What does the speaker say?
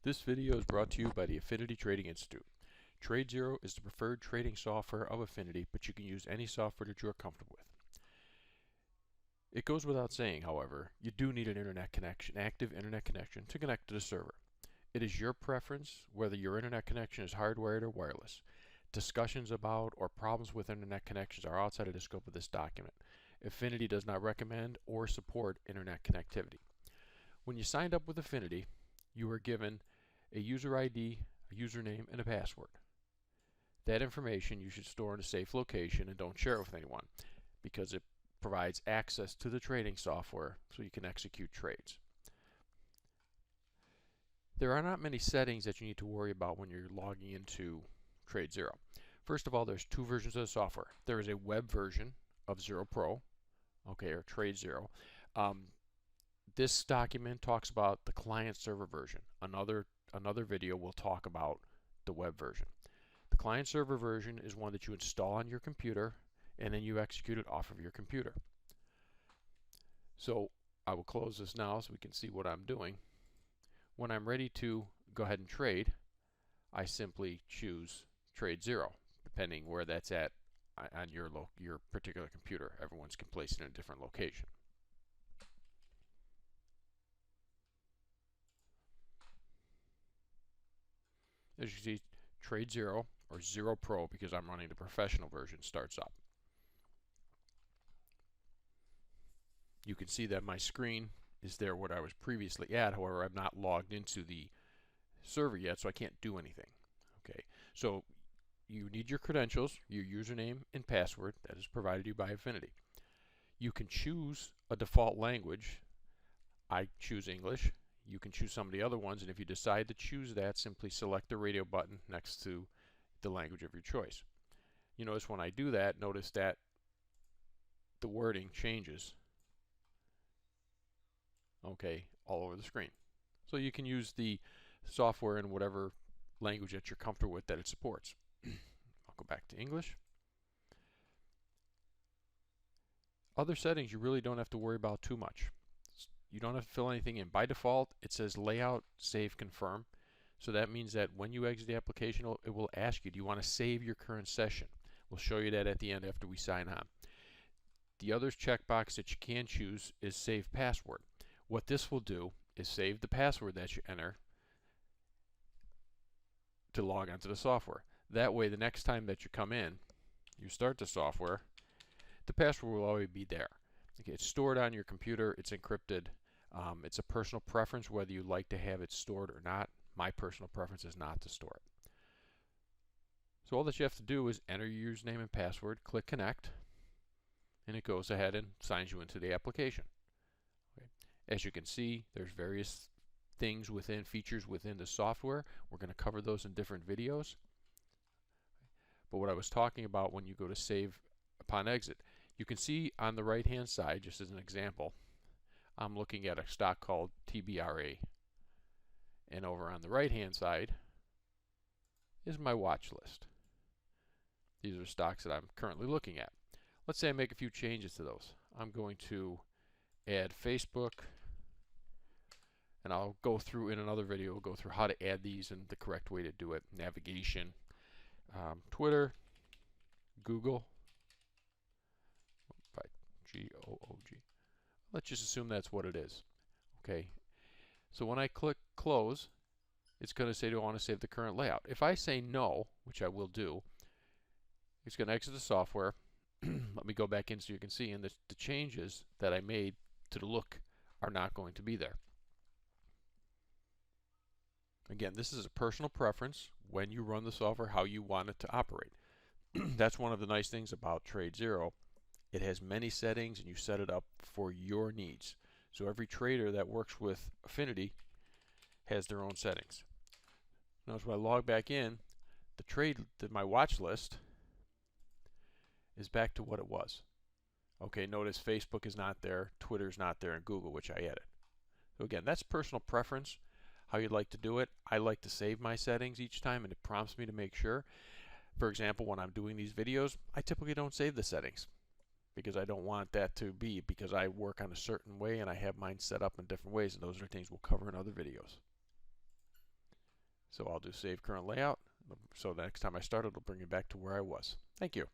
This video is brought to you by the Affinity Trading Institute. TradeZero is the preferred trading software of Affinity, but you can use any software that you are comfortable with. It goes without saying, however, you do need an internet connection, active internet connection, to connect to the server. It is your preference whether your internet connection is hardwired or wireless. Discussions about or problems with internet connections are outside of the scope of this document. Affinity does not recommend or support internet connectivity. When you signed up with Affinity, you were given a user ID, a username, and a password. That information you should store in a safe location and don't share it with anyone because it provides access to the trading software so you can execute trades. There are not many settings that you need to worry about when you're logging into TradeZero. First of all, there's two versions of the software. There is a web version of Zero Pro, okay, or TradeZero. This document talks about the client-server version. Another video will talk about the web version. The client-server version is one that you install on your computer and then you execute it off of your computer. So I will close this now so we can see what I'm doing. When I'm ready to go ahead and trade, I simply choose TradeZero, depending where that's at on your particular computer. Everyone's can place it in a different location. As you see, TradeZero, or Zero Pro, because I'm running the professional version, starts up. You can see that my screen is there what I was previously at. However, I'm not logged into the server yet, so I can't do anything. Okay, so you need your credentials, your username and password that is provided you by Affinity. You can choose a default language. I choose English. You can choose some of the other ones, and if you decide to choose that, simply select the radio button next to the language of your choice. You notice when I do that, notice that the wording changes, okay, all over the screen. So you can use the software in whatever language that you're comfortable with that it supports. I'll go back to English. Other settings you really don't have to worry about too much. You don't have to fill anything in. By default, it says layout, save, confirm. So that means that when you exit the application, it will ask you, do you want to save your current session? We'll show you that at the end after we sign on. The other checkbox that you can choose is save password. What this will do is save the password that you enter to log onto the software. That way, the next time that you come in, you start the software, the password will always be there. Okay, it's stored on your computer, it's encrypted. It's a personal preference whether you like to have it stored or not. My personal preference is not to store it. So all that you have to do is enter your username and password, click connect, and it goes ahead and signs you into the application. Okay. As you can see, there's various things within, features within the software. We're going to cover those in different videos. But what I was talking about when you go to save upon exit, you can see on the right hand side, just as an example, I'm looking at a stock called TBRA, and over on the right hand side is my watch list. These are stocks that I'm currently looking at. Let's say I make a few changes to those. I'm going to add Facebook, and I'll go through in another video, we'll go through how to add these and the correct way to do it. Navigation, Twitter, Google, G-O-O-G. Let's just assume that's what it is. Okay, so when I click close, it's going to say, do I want to save the current layout? If I say no, which I will do, it's going to exit the software. Let me go back in so you can see, and the changes that I made to the look are not going to be there. Again, this is a personal preference when you run the software, how you want it to operate. That's one of the nice things about TradeZero. It has many settings and you set it up for your needs. So every trader that works with Affinity has their own settings. Notice when I log back in, my watch list is back to what it was. Okay, notice Facebook is not there, Twitter's not there, and Google, which I added. So again, that's personal preference, how you'd like to do it. I like to save my settings each time, and it prompts me to make sure. For example, when I'm doing these videos, I typically don't save the settings because I don't want that to be, because I work on a certain way and I have mine set up in different ways, and those are things we'll cover in other videos. So I'll do save current layout. So the next time I start, it'll bring me back to where I was. Thank you.